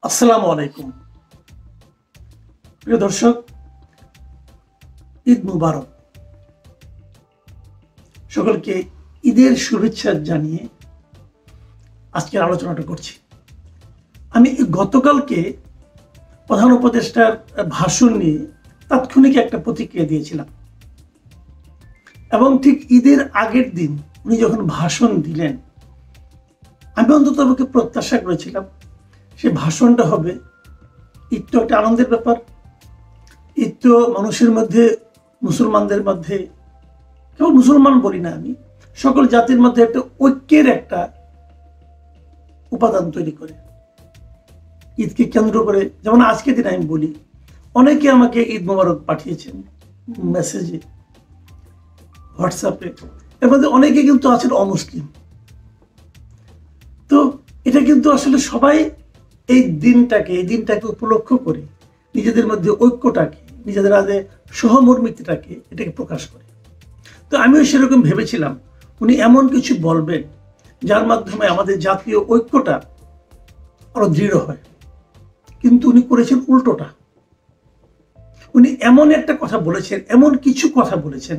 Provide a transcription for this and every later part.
আসসালামু আলাইকুম প্রিয় দর্শক, ঈদ মুবারক। সকলকে ঈদের শুভেচ্ছা জানিয়ে আজকের আলোচনাটা করছি। আমি গতকালকে প্রধান উপদেষ্টার ভাষণ নিয়ে তাৎক্ষণিক একটা প্রতিক্রিয়া দিয়েছিলাম এবং ঠিক ঈদের আগের দিন উনি যখন ভাষণ দিলেন, আমি অন্তত আমাকে প্রত্যাশা করেছিলাম সে ভাষণটা হবে, ঈদ তো একটা আনন্দের ব্যাপার, ঈদ তো মানুষের মধ্যে, মুসলমানদের মধ্যে, কেবল মুসলমান বলি না, আমি সকল জাতির মধ্যে একটা ঐক্যের একটা উপাদান তৈরি করে। ঈদকে কেন্দ্র করে, যেমন আজকে দিন আমি বলি, অনেকে আমাকে ঈদ মোবারক পাঠিয়েছেন মেসেজে, হোয়াটসঅ্যাপে। এর মধ্যে অনেকে কিন্তু আছেন অমুসলিম। তো এটা কিন্তু আসলে সবাই এই দিনটাকে উপলক্ষ করে নিজেদের মধ্যে ঐক্যটাকে, নিজেদের আগে সহমর্মিতাটাকে এটাকে প্রকাশ করে। তো আমিও সেরকম ভেবেছিলাম উনি এমন কিছু বলবেন যার মাধ্যমে আমাদের জাতীয় ঐক্যটা আরো দৃঢ় হয়, কিন্তু উনি করেছেন উল্টোটা। উনি এমন একটা কথা বলেছেন, এমন কিছু কথা বলেছেন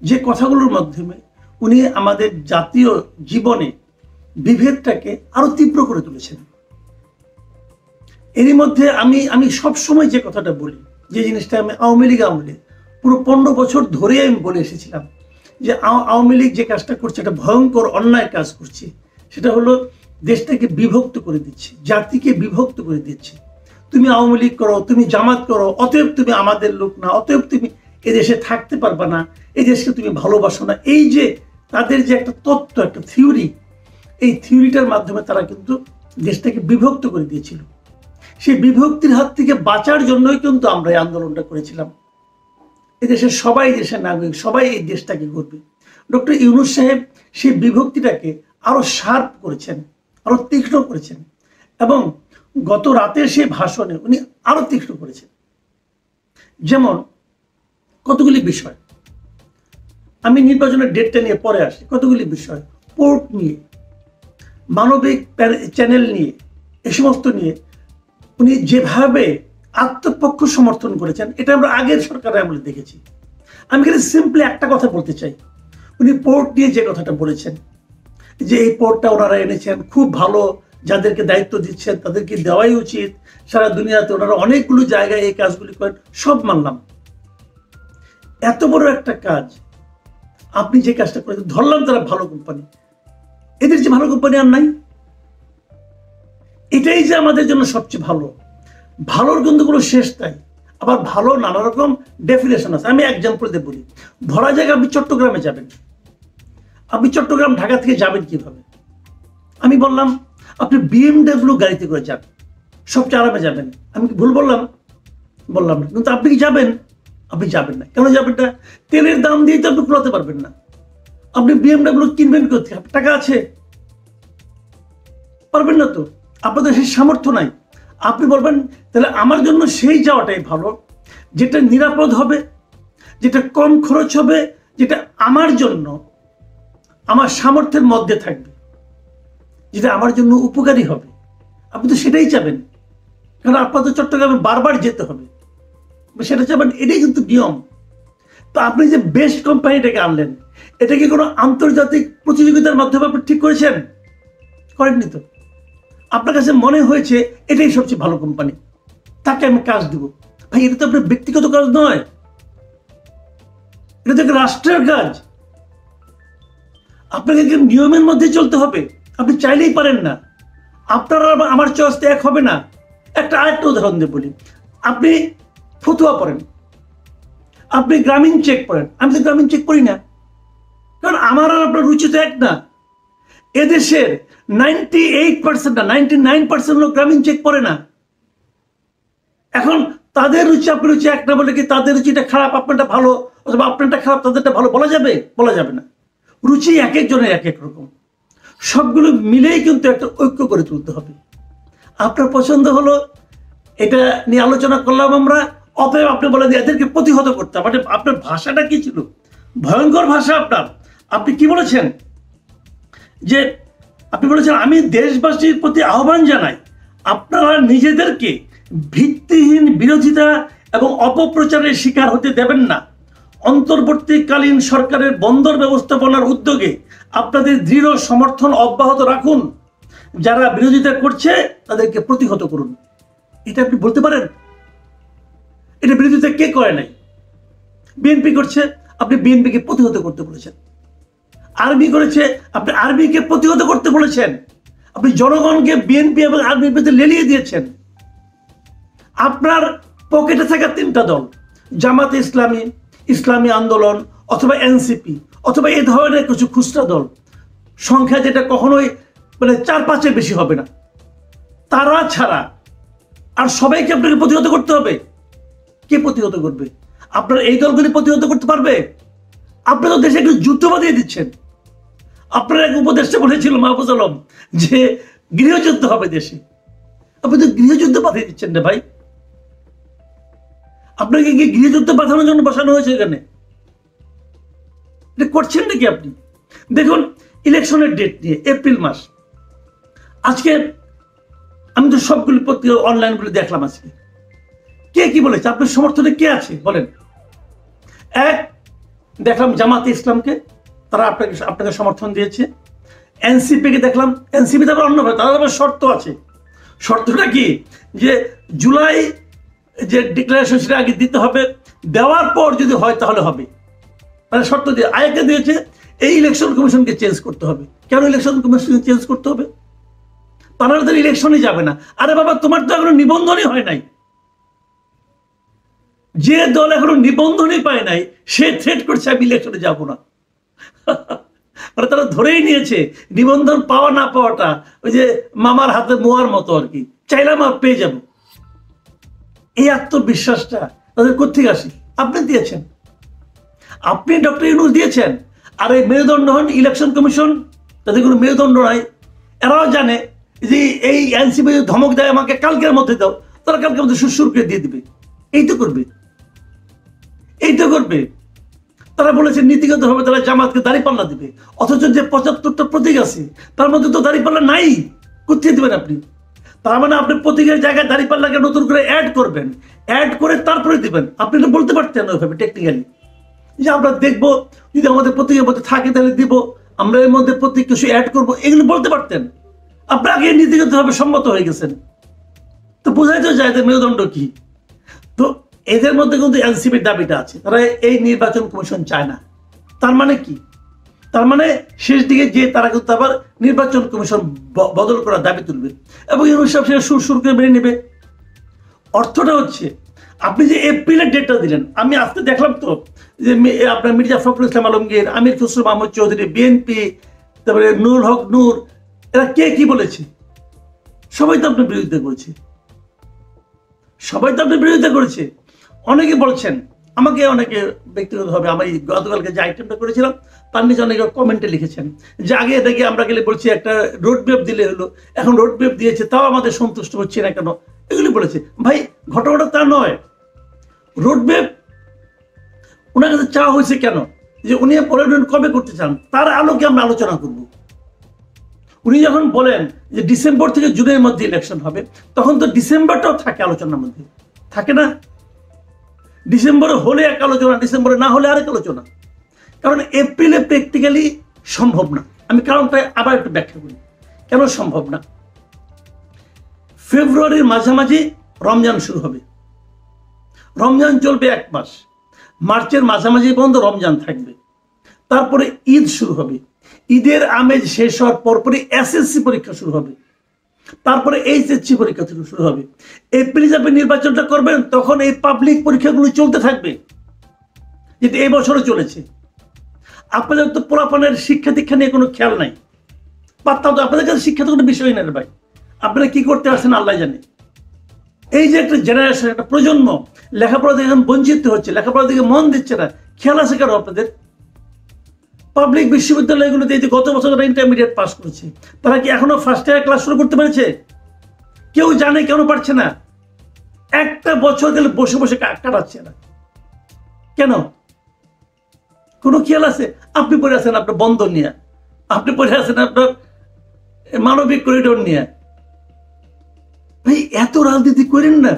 যে কথাগুলোর মাধ্যমে উনি আমাদের জাতীয় জীবনে বিভেদটাকে আরো তীব্র করে তুলেছেন। এরই মধ্যে আমি সবসময় যে কথাটা বলি, যে জিনিসটা আমি আওয়ামী লীগ আমলে পুরো 15 বছর ধরে আমি বলে এসেছিলাম, যে আওয়ামী লীগ যে কাজটা করছে এটা ভয়ঙ্কর অন্যায় কাজ করছে। সেটা হলো দেশটাকে বিভক্ত করে দিচ্ছে, জাতিকে বিভক্ত করে দিচ্ছে। তুমি আওয়ামী লীগ করো, তুমি জামাত করো, অতএব তুমি আমাদের লোক না, অতএব তুমি এদেশে থাকতে পারবা না, এই দেশকে তুমি ভালোবাসো না। এই যে তাদের যে একটা তত্ত্ব, একটা থিওরি, এই থিওরিটার মাধ্যমে তারা কিন্তু দেশটাকে বিভক্ত করে দিয়েছিল। সেই বিভক্তির হাত থেকে বাঁচার জন্যই কিন্তু আমরা এই আন্দোলনটা করেছিলাম। এই দেশের সবাই দেশের নাগরিক, সবাই এই দেশটাকে গড়বে। ডক্টর ইউনূস সাহেব সেই বিভক্তিটাকে আরো শার্প করেছেন, আরো তীক্ষ্ণ করেছেন, এবং গত রাতের সেই ভাষণে উনি আরো তীক্ষ্ণ করেছেন। যেমন কতগুলি বিষয়, আমি নির্বাচনের ডেটটা নিয়ে পরে আসি, কতগুলি বিষয়, পোর্ট নিয়ে, মানবিক চ্যানেল নিয়ে, এ সমস্ত নিয়ে উনি যেভাবে আত্মপক্ষ সমর্থন করেছেন, এটা আমরা আগের সরকারের আমলে দেখেছি। আমি কিন্তু সিম্পলি একটা কথা বলতে চাই, উনি পোর্ট নিয়ে যে কথাটা বলেছেন, যে এই পোর্টটা ওনারা এনেছেন খুব ভালো, যাদেরকে দায়িত্ব দিচ্ছেন তাদেরকে দেওয়াই উচিত, সারা দুনিয়াতে ওনারা অনেকগুলো জায়গায় এই কাজগুলি করেন, সব মানলাম। এত বড় একটা কাজ আপনি যে কাজটা করেছেন, ধরলাম তারা ভালো কোম্পানি, এদের যে ভালো কোম্পানি আর নাই, এটাই যে আমাদের জন্য সবচেয়ে ভালো। ভালোর কিন্তু কোনো শেষ নাই। আবার ভালো নানা রকম ডেফিনেশন আছে। আমি এক্সাম্পল দিয়ে বলি, ধরা যাক আপনি চট্টগ্রামে যাবেন, আপনি চট্টগ্রাম ঢাকা থেকে যাবেন কিভাবে? আমি বললাম আপনি BMW গাড়িতে করে যান, সবচেয়ে আরামে যাবেন। আমি কি ভুল বললাম? বললাম না। কিন্তু আপনি কি যাবেন? আপনি যাবেন না। কেন যাবেন না? তেলের দাম দিয়ে তো আপনি কুলাতে পারবেন না। আপনি BMW কিনবেন কোথায়? আপনার টাকা আছে? পারবেন না তো, আপনাদের সেই সামর্থ্য নাই। আপনি বলবেন তাহলে আমার জন্য সেই যাওয়াটাই ভালো, যেটা নিরাপদ হবে, যেটা কম খরচ হবে, যেটা আমার জন্য আমার সামর্থ্যের মধ্যে থাকবে, যেটা আমার জন্য উপকারী হবে। আপনি তো সেটাই চাবেন, কারণ আপনার তো চট্টগ্রামে বারবার যেতে হবে, সেটা চাবেন। এটাই কিন্তু নিয়ম। তো আপনি যে বেস্ট কোম্পানিটাকে আনলেন, এটা কি কোনো আন্তর্জাতিক প্রতিযোগিতার মাধ্যমে আপনি ঠিক করেছেন? করেননি তো। আপনার কাছে মনে হয়েছে এটাই সবচেয়ে ভালো কোম্পানি, তাকে আমি কাজ দিব। ভাই, এটা তো আপনার ব্যক্তিগত কাজ নয়, এটা তো একটা রাষ্ট্রের কাজ। আপনাকে নিয়মের মধ্যে চলতে হবে। আপনি চাইলেই পারেন না, আপনার আমার চয়েস এক হবে না। আরেকটা উদাহরণ দিয়ে বলি, আপনি ফতুয়া পড়েন, আপনি গ্রামীণ চেক পড়েন, আমি তো গ্রামীণ চেক পড়ি না, কারণ আমার আর আপনার রুচি তো এক না। এদেশের 98% না 99% লোক গ্রামীণ চেক পড়ে না। এখন তাদের রুচি আপনার রুচি এক না বলে কি তাদের রুচিটা খারাপ আপনারটা ভালো, অথবা আপনারটা খারাপ তাদেরটা ভালো বলা যাবে? বলা যাবে না। রুচি এক একজনের এক এক রকম, সবগুলো মিলেই কিন্তু একটা ঐক্য করে তুলতে হবে। আপনার পছন্দ হলো, এটা নিয়ে আলোচনা করলাম আমরা, অতএব আপনি বলে দিয়ে এদেরকে প্রতিহত করতে হবে। আপনার ভাষাটা কি ছিল? ভয়ঙ্কর ভাষা আপনার। আপনি কি বলেছেন? যে আপনি বলেছেন আমি দেশবাসীর প্রতি আহ্বান জানাই, আপনারা নিজেদেরকে ভিত্তিহীন বিরোধিতা এবং অপপ্রচারের শিকার হতে দেবেন না। অন্তর্বর্তীকালীন সরকারের বন্দর ব্যবস্থাপনার উদ্যোগে আপনাদের দৃঢ় সমর্থন অব্যাহত রাখুন। যারা বিরোধিতা করছে তাদেরকে প্রতিহত করুন। এটা আপনি বলতে পারেন? এটা বিরোধিতা কে করে নাই? বিএনপি করছে, আপনি বিএনপিকে প্রতিহত করতে বলেছেন। আর্মি করেছে, আপনি আর্মিকে প্রতিহত করতে বলেছেন। আপনি জনগণকে বিএনপি এবং আর্মির প্রতি লেলিয়ে দিয়েছেন। আপনার পকেটে থাকা তিনটা দল, জামাতে ইসলামী, ইসলামী আন্দোলন অথবা এনসিপি অথবা এই ধরনের কিছু খুচরা দল, সংখ্যা যেটা কখনোই মানে 4-5-এর বেশি হবে না, তারা ছাড়া আর সবাইকে আপনাকে প্রতিহত করতে হবে। কে প্রতিহত করবে? আপনার এই দলগুলি প্রতিহত করতে পারবে? আপনারা তো দেশে একটু যুদ্ধ বাঁধিয়ে দিচ্ছেন। আপনার এক উপদেষ্টা বলেছিল মাহফুজ আলম যে গৃহযুদ্ধ হবে দেশে। আপনি তো গৃহযুদ্ধ বাঁধিয়ে দিচ্ছেন না ভাই। আপনাকে কি গৃহযুদ্ধ বাঁধানোর জন্য বসানো হয়েছে এখানে? এটা করছেন নাকি আপনি? দেখুন, ইলেকশনের ডেট নিয়ে এপ্রিল মাস, আজকে আমি তো সবগুলি পত্রিকা অনলাইনগুলো দেখলাম। আজকে কে কি বলেছে? আপনার সমর্থনে কে আছে বলেন? এক, দেখলাম জামাতে ইসলামকে, তারা আপনাকে সমর্থন দিয়েছে। এনসিপিকে দেখলাম, এনসিপি তারপর অন্য, তাদের আবার শর্ত আছে। শর্তটা কি? যে জুলাই যে ডিক্লারেশন সেটা আগে দিতে হবে, দেওয়ার পর যদি হয় তাহলে হবে। মানে শর্ত দিয়ে আরেকটা দিয়েছে, এই ইলেকশন কমিশনকে চেঞ্জ করতে হবে। কেন ইলেকশন কমিশন চেঞ্জ করতে হবে? তারা তো ইলেকশনই যাবে না। আরে বাবা, তোমার তো এখনো নিবন্ধনই হয় নাই। যে দল এখনো নিবন্ধনই পায় নাই সে থ্রেট করছে আমি ইলেকশনে যাব না। মানে তারা ধরেই নিয়েছে নিবন্ধন পাওয়া না পাওয়াটা ওই যে মামার হাতে মোয়ার মতো আর কি, চাইলাম আর পেয়ে যাব। এই আত্মবিশ্বাসটা তাদের কোত্থেকে আসে? আপনি দিয়েছেন, আপনি ডক্টর ইউনূস দিয়েছেন। আর এই মেরুদণ্ড হন ইলেকশন কমিশন, তাদের কোনো মেরুদণ্ড নাই। এরাও জানে যে এই এনসিপি ধমক দেয় আমাকে কালকের মধ্যে দাও, তারা কালকের মধ্যে সুরসুর করে দিয়ে দিবে। এই তো করবে, এই তো করবে। তারা বলেছে নীতিগতভাবে তারা জামাতকে দাঁড়িপাল্লা দিবে, অথচ যে 75টা প্রতীক আছে তার মধ্যে তো দাঁড়িপাল্লা নাই। কোথায় দিবেন আপনি? তার মানে আপনি প্রতীকের জায়গায় দাঁড়িপাল্লাকে নতুন করে অ্যাড করবেন, অ্যাড করে তারপরে দিবেন। আপনি তো বলতে পারতেন ওইভাবে টেকনিক্যালি যে আমরা দেখবো যদি আমাদের প্রতীকের মধ্যে থাকে তাহলে দিব, আমরা এর মধ্যে প্রতীক কিছু অ্যাড করবো, এগুলো বলতে পারতেন। আপনি আগে নীতিগতভাবে সম্মত হয়ে গেছেন। তো বোঝাই তো যায় যে মেরুদণ্ড কি। তো এদের মধ্যে কিন্তু এনসিপির দাবিটা আছে, তারা এই নির্বাচন কমিশন চায় না। তার মানে কি? তার মানে শেষ দিকে যে তারা কিন্তু আবার নির্বাচন কমিশন বদল করার দাবি তুলবে এবং ইউনূস সাহেব সেটা সুর করে মেনে নেবে। অর্থটা হচ্ছে, আপনি যে এপ্রিলের ডেটটা দিলেন, আমি আজকে দেখলাম তো যে আপনার মির্জা ফখরুল ইসলাম আলমগীর, আমির খসরু মাহমুদ চৌধুরী, বিএনপি, তারপরে নুরুল হক নূর, এরা কে কি বলেছে? সবাই তো আপনার বিরোধিতা করেছে, সবাই তো আপনার বিরোধিতা করেছে। অনেকে বলছেন, আমাকে অনেকে ব্যক্তিগতভাবে আমি গতকালকে যে আইটেমটা করেছিলাম তার নিচে অনেকে কমেন্টে লিখেছেন যে আগে দেখে আমরা গেলে বলছি একটা রোড ম্যাপ দিলে হলো, এখন রোড ম্যাপ দিয়েছে তাও আমাদের সন্তুষ্ট হচ্ছে না কেন, এগুলি বলেছে। ভাই ঘটনাটা তা নয়। রোড ম্যাপ ওনার কাছে চাওয়া হয়েছে কেন? যে উনি পর্যটন কবে করতে চান তার আলোকে আমরা আলোচনা করব। উনি যখন বলেন যে ডিসেম্বর থেকে জুনের মধ্যে ইলেকশন হবে, তখন তো ডিসেম্বরটাও থাকে আলোচনার মধ্যে, থাকে না? ডিসেম্বরে হলে এক আলোচনা, ডিসেম্বরে না হলে আরেক আলোচনা। কারণ এপ্রিলে প্র্যাকটিক্যালি সম্ভব না। আমি কারণটা আবার একটু ব্যাখ্যা করি কেন সম্ভব না। ফেব্রুয়ারির মাঝামাঝি রমজান শুরু হবে, রমজান চলবে 1 মাস, মার্চের মাঝামাঝি পর্যন্ত রমজান থাকবে, তারপরে ঈদ শুরু হবে, ঈদের আমেজ শেষ হওয়ার পরপরই এসএসসি পরীক্ষা শুরু হবে, তারপরে এইচএসসি পরীক্ষা শুরু হবে। এপ্রিলে আপনি নির্বাচনটা করবেন, তখন এই পাবলিক পরীক্ষাগুলো চলতে থাকবে, যেটা এই বছরও চলেছে। আপনাদের তো পোলাপানের শিক্ষা দীক্ষা নিয়ে কোনো খেয়াল নাই, পাত্তা তো আপনাদের কাছে শিক্ষা তো কোনো বিষয় নেই ভাই। আপনারা কি করতে আসছেন আল্লাহ জানে। এই যে একটা জেনারেশন, একটা প্রজন্ম লেখাপড়া থেকে এখন বঞ্চিত হচ্ছে, লেখাপড়া দিকে মন দিচ্ছে না, খেয়াল আছে কেন আপনাদের? পাবলিক বিশ্ববিদ্যালয়গুলোতে এই যে গত বছর তারা ইন্টারমিডিয়েট পাস করেছে, তারা কি এখনো ফার্স্ট ইয়ার ক্লাস শুরু করতে পেরেছে? কেউ জানে কেন পারছে না? একটা বছর গেলে বসে বসে কাটাচ্ছে না কেন? কোনো খেয়াল আছে? আপনি পড়ে আছেন আপনার বন্দর নিয়ে, আপনি পড়ে আছেন আপনার মানবিক করিডোর নিয়ে, ভাই এত রাজনীতি করেন না,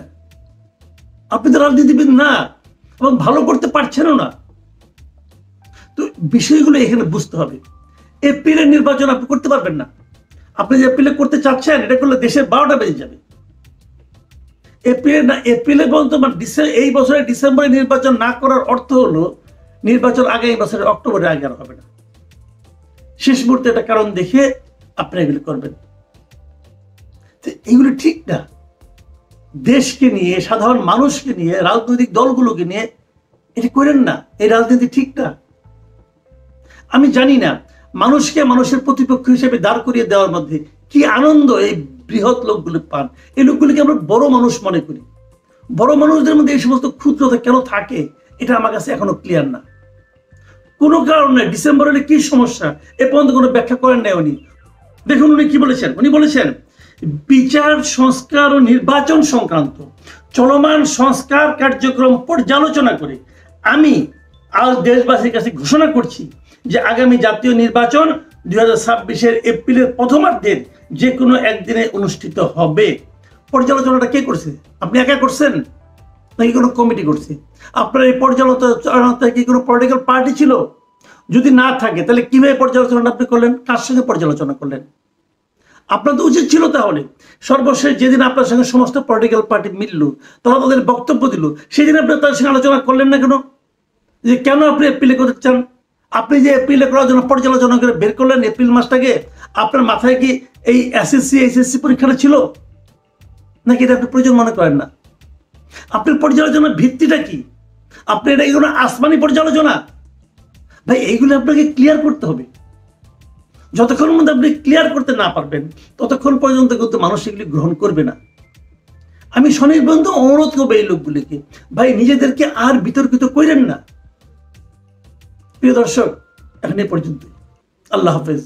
আপনি তো রাজনীতিবিদ না এবং ভালো করতে পারছেনও না। তো বিষয়গুলো এখানে বুঝতে হবে। এপ্রিলের নির্বাচন আপনি করতে পারবেন না। আপনি যে এপ্রিলে করতে চাচ্ছেন, এটা করলে দেশের 12টা বেজে যাবে। এপ্রিলে বলতো এই বছরের ডিসেম্বরে নির্বাচন না করার অর্থ হলো নির্বাচন আগামী বছরের অক্টোবরে আগে আর হবে না। শেষ মুহূর্তে একটা কারণ দেখে আপনি এগুলো করবেন, এগুলো ঠিক না। দেশকে নিয়ে, সাধারণ মানুষকে নিয়ে, রাজনৈতিক দলগুলোকে নিয়ে এটা করেন না। এই রাজনীতি ঠিক না। আমি জানি না মানুষকে মানুষের প্রতিপক্ষ হিসেবে দাঁড় করিয়ে দেওয়ার মধ্যে কি আনন্দ এই বৃহৎ লোকগুলো পান। এই লোকগুলিকে আমরা বড় মানুষ মনে করি। বড় মানুষদের মধ্যে এই সমস্ত ক্ষুদ্রতা কেন থাকে, এটা আমার কাছে এখনো ক্লিয়ার না। কোনো কারণে ডিসেম্বরে কি সমস্যা এ পর্যন্ত কোনো ব্যাখ্যা করেন নাই উনি। দেখুন উনি কি বলেছেন। উনি বলেছেন বিচার সংস্কার ও নির্বাচন সংক্রান্ত চলমান সংস্কার কার্যক্রম পর্যালোচনা করে আমি আজ দেশবাসীর কাছে ঘোষণা করছি যে আগামী জাতীয় নির্বাচন 2026-এর এপ্রিলের প্রথমার্ধের যে কোনো একদিনে অনুষ্ঠিত হবে। পর্যালোচনাটা কে করছে? আপনি একা করছেন নাকি কোনো কমিটি করছে? আপনার এই পর্যালোচনা কি কোনো পলিটিক্যাল পার্টি ছিল? যদি না থাকে তাহলে কিভাবে পর্যালোচনাটা আপনি করলেন? কার সঙ্গে পর্যালোচনা করলেন? আপনার তো উচিত ছিল তাহলে সর্বশেষ যেদিন আপনার সঙ্গে সমস্ত পলিটিক্যাল পার্টি মিলল, তারা তাদের বক্তব্য দিল, সেদিন আপনি তাদের সঙ্গে আলোচনা করলেন না কেন? যে কেন আপনি এপ্রিলে করতে চান? আপনি যে এপ্রিলে করার জন্য পর্যালোচনা করে বের করলেন এপ্রিল মাসটাকে, আপনার মাথায় কি এই SSC পরীক্ষাটা ছিল নাকি এটা আপনি প্রয়োজন মনে করেন না? আপনার পর্যালোচনার ভিত্তিটা কি? আপনি এটা এগুলো আসমানি পর্যালোচনা? ভাই এইগুলো আপনাকে ক্লিয়ার করতে হবে। যতক্ষণ মধ্যে আপনি ক্লিয়ার করতে না পারবেন ততক্ষণ পর্যন্ত কিন্তু মানুষ এগুলি গ্রহণ করবে না। আমি স্বনির্বন্ধ অনুরোধ করবো এই লোকগুলিকে, ভাই নিজেদেরকে আর বিতর্কিত করেন না। প্রিয় দর্শক, এখন এই পর্যন্ত। আল্লাহ হাফেজ।